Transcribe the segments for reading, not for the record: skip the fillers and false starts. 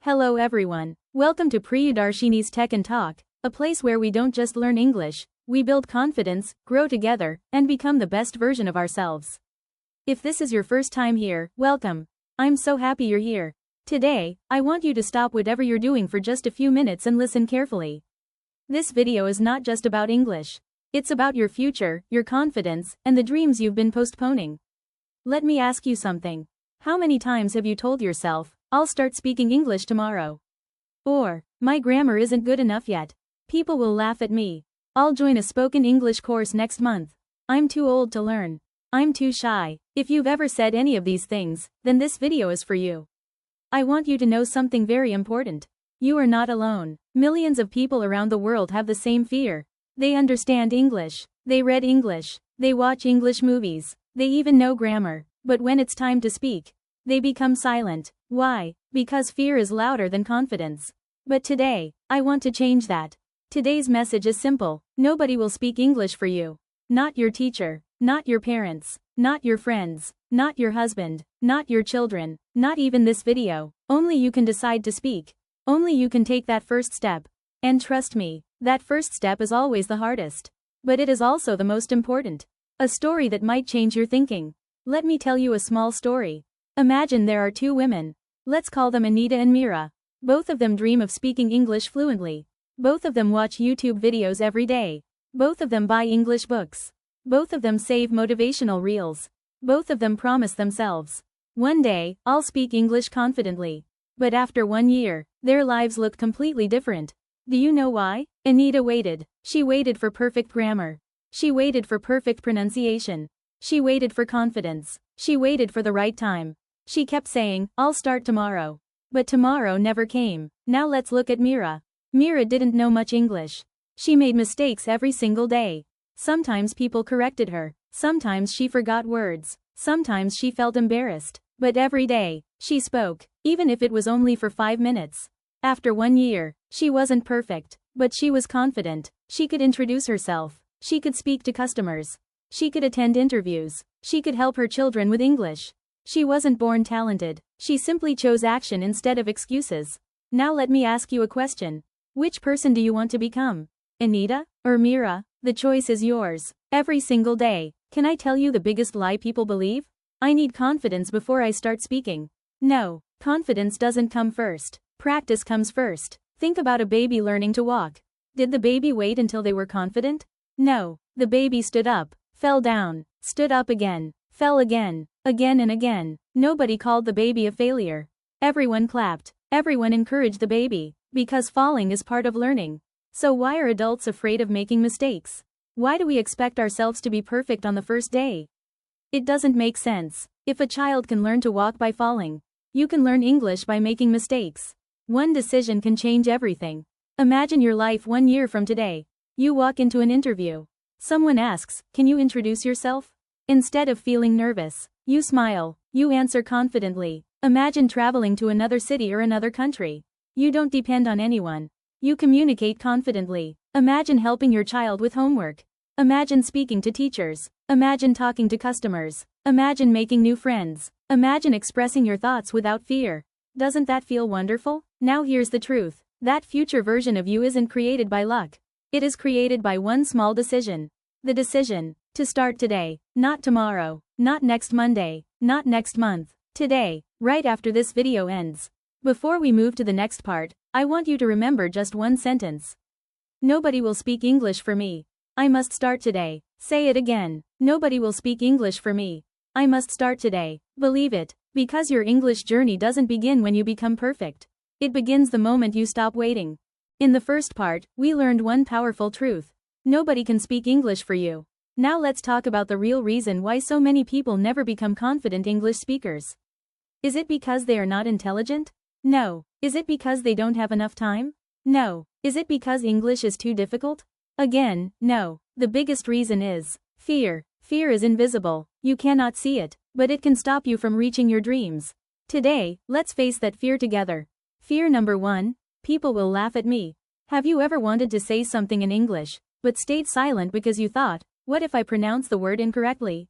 Hello everyone. Welcome to Priyadharshini's Tech and Talk, a place where we don't just learn English, we build confidence, grow together, and become the best version of ourselves. If this is your first time here, welcome. I'm so happy you're here. Today, I want you to stop whatever you're doing for just a few minutes and listen carefully. This video is not just about English. It's about your future, your confidence, and the dreams you've been postponing. Let me ask you something. How many times have you told yourself, I'll start speaking English tomorrow? Or, my grammar isn't good enough yet. People will laugh at me. I'll join a spoken English course next month. I'm too old to learn. I'm too shy. If you've ever said any of these things, then this video is for you. I want you to know something very important. You are not alone. Millions of people around the world have the same fear. They understand English. They read English. They watch English movies. They even know grammar. But when it's time to speak, they become silent. Why? Because fear is louder than confidence. But today, I want to change that. Today's message is simple. Nobody will speak English for you. Not your teacher, not your parents, not your friends, not your husband, not your children, not even this video. Only you can decide to speak. Only you can take that first step. And trust me, that first step is always the hardest. But it is also the most important. A story that might change your thinking. Let me tell you a small story. Imagine there are two women. Let's call them Anita and Mira. Both of them dream of speaking English fluently. Both of them watch YouTube videos every day. Both of them buy English books. Both of them save motivational reels. Both of them promise themselves, one day, I'll speak English confidently. But after 1 year, their lives looked completely different. Do you know why? Anita waited. She waited for perfect grammar. She waited for perfect pronunciation. She waited for confidence. She waited for the right time. She kept saying, I'll start tomorrow. But tomorrow never came. Now let's look at Mira. Mira didn't know much English. She made mistakes every single day. Sometimes people corrected her. Sometimes she forgot words. Sometimes she felt embarrassed. But every day, she spoke, even if it was only for 5 minutes. After 1 year, she wasn't perfect, but she was confident. She could introduce herself. She could speak to customers. She could attend interviews. She could help her children with English. She wasn't born talented. She simply chose action instead of excuses. Now let me ask you a question. Which person do you want to become? Anita or Mira? The choice is yours. Every single day. Can I tell you the biggest lie people believe? I need confidence before I start speaking. No, confidence doesn't come first. Practice comes first. Think about a baby learning to walk. Did the baby wait until they were confident? No, the baby stood up, fell down, stood up again, fell again and again. Nobody called the baby a failure. Everyone clapped. Everyone encouraged the baby, because falling is part of learning. So why are adults afraid of making mistakes? Why do we expect ourselves to be perfect on the first day? It doesn't make sense. If a child can learn to walk by falling, you can learn English by making mistakes. One decision can change everything. Imagine your life 1 year from today. You walk into an interview. Someone asks, can you introduce yourself? Instead of feeling nervous, you smile. You answer confidently. Imagine traveling to another city or another country. You don't depend on anyone. You communicate confidently. Imagine helping your child with homework. Imagine speaking to teachers. Imagine talking to customers. Imagine making new friends. Imagine expressing your thoughts without fear. Doesn't that feel wonderful? Now here's the truth. That future version of you isn't created by luck. It is created by one small decision. The decision to start today, not tomorrow, not next Monday, not next month. Today, right after this video ends. Before we move to the next part, I want you to remember just one sentence. Nobody will speak English for me. I must start today. Say it again. Nobody will speak English for me. I must start today. Believe it, because your English journey doesn't begin when you become perfect. It begins the moment you stop waiting. In the first part, we learned one powerful truth. Nobody can speak English for you. Now let's talk about the real reason why so many people never become confident English speakers. Is it because they are not intelligent? No. Is it because they don't have enough time? No. Is it because English is too difficult? Again, no. The biggest reason is fear. Fear is invisible. You cannot see it, but it can stop you from reaching your dreams. Today, let's face that fear together. Fear number 1, people will laugh at me. Have you ever wanted to say something in English, but stayed silent because you thought, what if I pronounce the word incorrectly?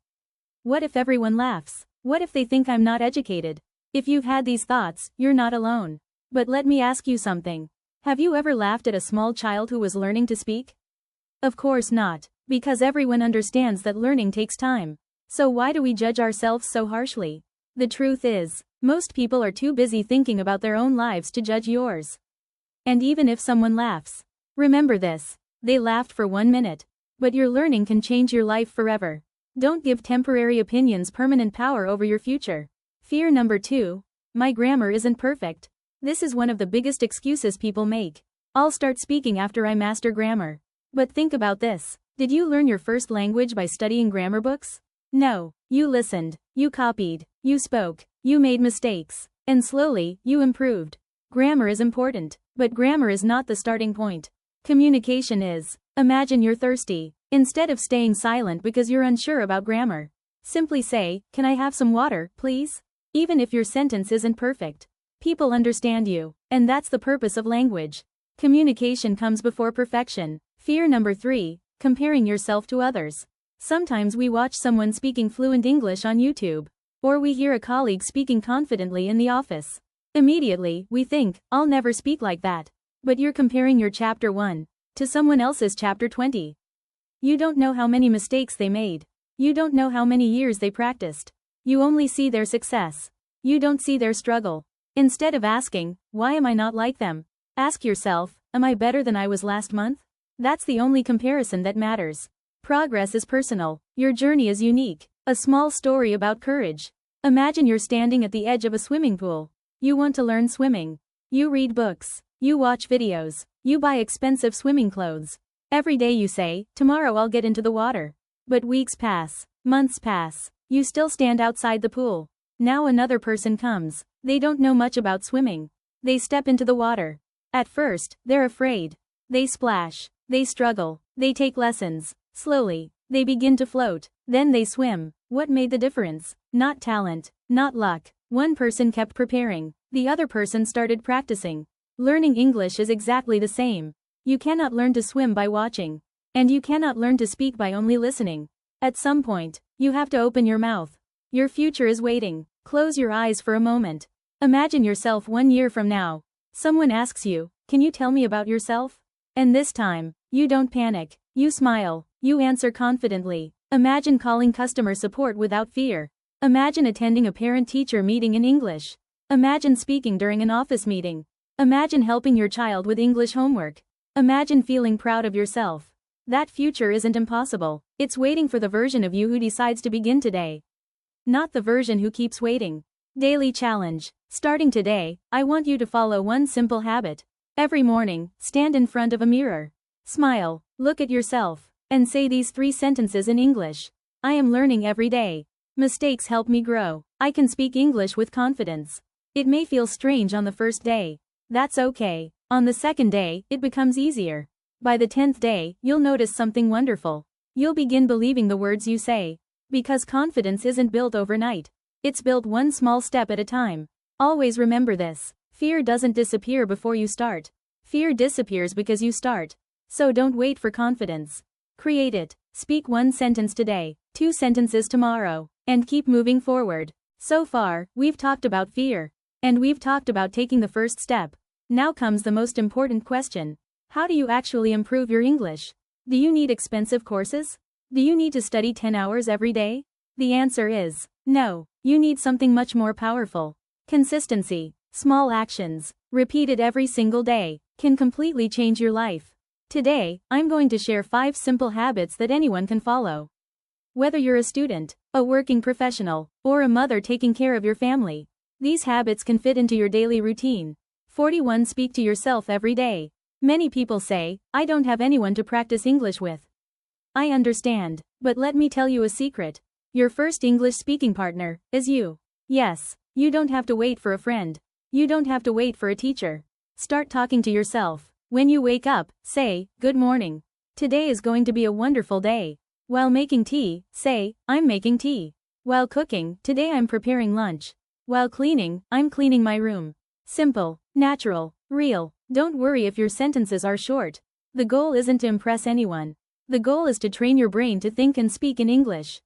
What if everyone laughs? What if they think I'm not educated? If you've had these thoughts, you're not alone. But let me ask you something. Have you ever laughed at a small child who was learning to speak? Of course not, because everyone understands that learning takes time. So why do we judge ourselves so harshly? The truth is, most people are too busy thinking about their own lives to judge yours. And even if someone laughs, remember this: they laughed for 1 minute. But your learning can change your life forever. Don't give temporary opinions permanent power over your future. Fear number 2. My grammar isn't perfect. This is one of the biggest excuses people make. I'll start speaking after I master grammar. But think about this. Did you learn your first language by studying grammar books? No. You listened, you copied, you spoke, you made mistakes, and slowly, you improved. Grammar is important, but grammar is not the starting point. Communication is. Imagine you're thirsty. Instead of staying silent because you're unsure about grammar, simply say, "Can I have some water, please?" Even if your sentence isn't perfect, people understand you, and that's the purpose of language. Communication comes before perfection. Fear number 3. Comparing yourself to others. Sometimes we watch someone speaking fluent English on YouTube, or we hear a colleague speaking confidently in the office. Immediately, we think, "I'll never speak like that." But you're comparing your chapter 1 to someone else's chapter 20. You don't know how many mistakes they made. You don't know how many years they practiced. You only see their success. You don't see their struggle. Instead of asking, "Why am I not like them?" ask yourself, "Am I better than I was last month?" That's the only comparison that matters. Progress is personal. Your journey is unique. A small story about courage. Imagine you're standing at the edge of a swimming pool. You want to learn swimming. You read books. You watch videos. You buy expensive swimming clothes. Every day you say, "Tomorrow I'll get into the water." But weeks pass. Months pass. You still stand outside the pool. Now another person comes. They don't know much about swimming. They step into the water. At first, they're afraid. They splash. They struggle. They take lessons. Slowly, they begin to float. Then they swim. What made the difference? Not talent. Not luck. One person kept preparing. The other person started practicing. Learning English is exactly the same. You cannot learn to swim by watching. And you cannot learn to speak by only listening. At some point, you have to open your mouth. Your future is waiting. Close your eyes for a moment. Imagine yourself 1 year from now. Someone asks you, "Can you tell me about yourself?" And this time, you don't panic. You smile. You answer confidently. Imagine calling customer support without fear. Imagine attending a parent-teacher meeting in English. Imagine speaking during an office meeting. Imagine helping your child with English homework. Imagine feeling proud of yourself. That future isn't impossible. It's waiting for the version of you who decides to begin today. Not the version who keeps waiting. Daily challenge. Starting today, I want you to follow one simple habit. Every morning, stand in front of a mirror. Smile, look at yourself, and say these 3 sentences in English. I am learning every day. Mistakes help me grow. I can speak English with confidence. It may feel strange on the first day. That's okay. On the second day, it becomes easier. By the 10th day, you'll notice something wonderful. You'll begin believing the words you say. Because confidence isn't built overnight. It's built one small step at a time. Always remember this. Fear doesn't disappear before you start. Fear disappears because you start. So don't wait for confidence. Create it. Speak 1 sentence today, 2 sentences tomorrow, and keep moving forward. So far, we've talked about fear. And we've talked about taking the first step. Now comes the most important question. How do you actually improve your English? Do you need expensive courses? Do you need to study 10 hours every day? The answer is no. You need something much more powerful. Consistency. Small actions, repeated every single day, can completely change your life. Today, I'm going to share 5 simple habits that anyone can follow. Whether you're a student, a working professional, or a mother taking care of your family, these habits can fit into your daily routine. 41. Speak to yourself every day. Many people say, "I don't have anyone to practice English with." I understand, but let me tell you a secret. Your first English speaking partner is you. Yes, you don't have to wait for a friend. You don't have to wait for a teacher. Start talking to yourself. When you wake up, say, "Good morning. Today is going to be a wonderful day." While making tea, say, "I'm making tea." While cooking, "Today I'm preparing lunch." While cleaning, "I'm cleaning my room." Simple, natural, real. Don't worry if your sentences are short. The goal isn't to impress anyone. The goal is to train your brain to think and speak in English.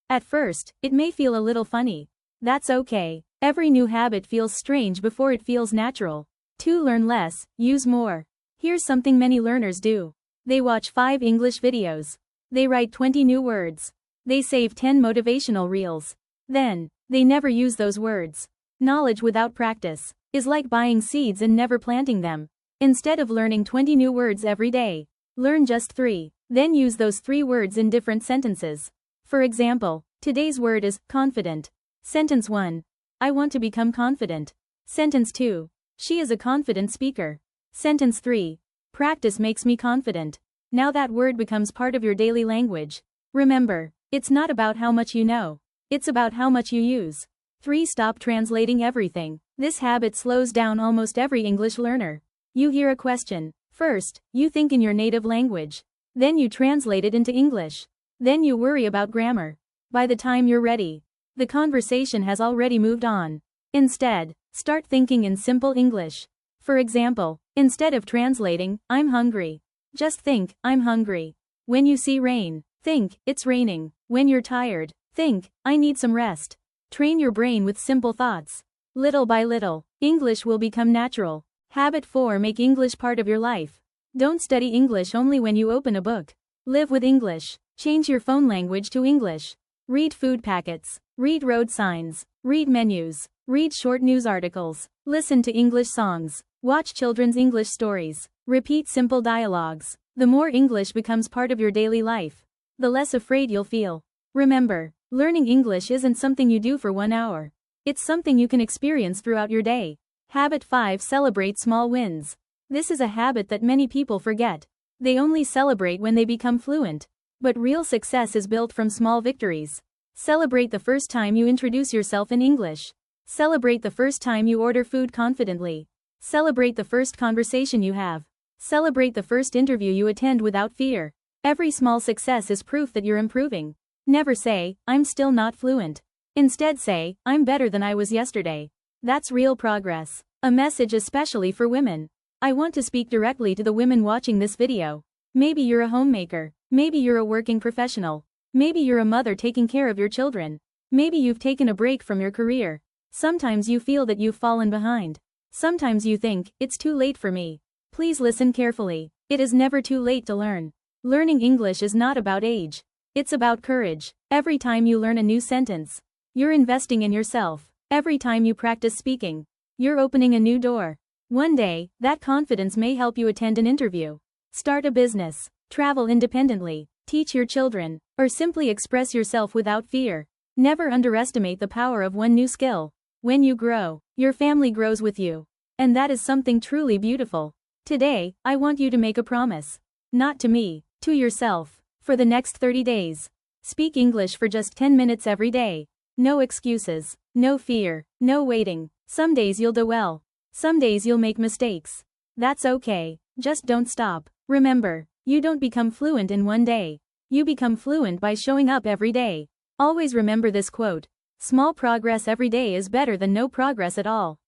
At first, it may feel a little funny. That's okay. Every new habit feels strange before it feels natural. 2. Learn less, use more. Here's something many learners do. They watch 5 English videos. They write 20 new words. They save 10 motivational reels. Then, they never use those words. Knowledge without practice is like buying seeds and never planting them. Instead of learning 20 new words every day, learn just 3. Then use those 3 words in different sentences. For example, today's word is confident. Sentence 1. I want to become confident. Sentence 2. She is a confident speaker. Sentence 3. Practice makes me confident. Now that word becomes part of your daily language. Remember, it's not about how much you know. It's about how much you use. 3. Stop translating everything. This habit slows down almost every English learner. You hear a question. First, you think in your native language. Then you translate it into English. Then you worry about grammar. By the time you're ready, the conversation has already moved on. Instead, start thinking in simple English. For example, instead of translating, I'm hungry, just think, I'm hungry. When you see rain, think, it's raining. When you're tired, think, I need some rest. Train your brain with simple thoughts. Little by little, English will become natural. Habit 4. Make English part of your life. Don't study English only when you open a book. Live with English. Change your phone language to English. Read food packets. Read road signs. Read menus. Read short news articles. Listen to English songs. Watch children's English stories. Repeat simple dialogues. The more English becomes part of your daily life, the less afraid you'll feel. Remember, learning English isn't something you do for 1 hour. It's something you can experience throughout your day. Habit 5. Celebrate small wins. This is a habit that many people forget. They only celebrate when they become fluent. But real success is built from small victories. Celebrate the first time you introduce yourself in English. Celebrate the first time you order food confidently. Celebrate the first conversation you have. Celebrate the first interview you attend without fear. Every small success is proof that you're improving. Never say, I'm still not fluent. Instead say, I'm better than I was yesterday. That's real progress. A message especially for women. I want to speak directly to the women watching this video. Maybe you're a homemaker. Maybe you're a working professional. Maybe you're a mother taking care of your children. Maybe you've taken a break from your career. Sometimes you feel that you've fallen behind. Sometimes you think, it's too late for me. Please listen carefully. It is never too late to learn. Learning English is not about age. It's about courage. Every time you learn a new sentence, you're investing in yourself. Every time you practice speaking, you're opening a new door. One day, that confidence may help you attend an interview, start a business, travel independently, teach your children, or simply express yourself without fear. Never underestimate the power of one new skill. When you grow, your family grows with you. And that is something truly beautiful. Today, I want you to make a promise. Not to me, to yourself. For the next 30 days, speak English for just 10 minutes every day. No excuses, no fear, no waiting. Some days you'll do well. Some days you'll make mistakes. That's okay, just don't stop. Remember, you don't become fluent in one day. You become fluent by showing up every day. Always remember this quote. Small progress every day is better than no progress at all.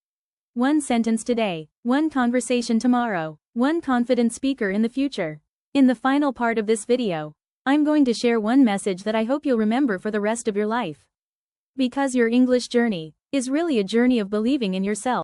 One sentence today, one conversation tomorrow, one confident speaker in the future. In the final part of this video, I'm going to share one message that I hope you'll remember for the rest of your life. Because your English journey is really a journey of believing in yourself.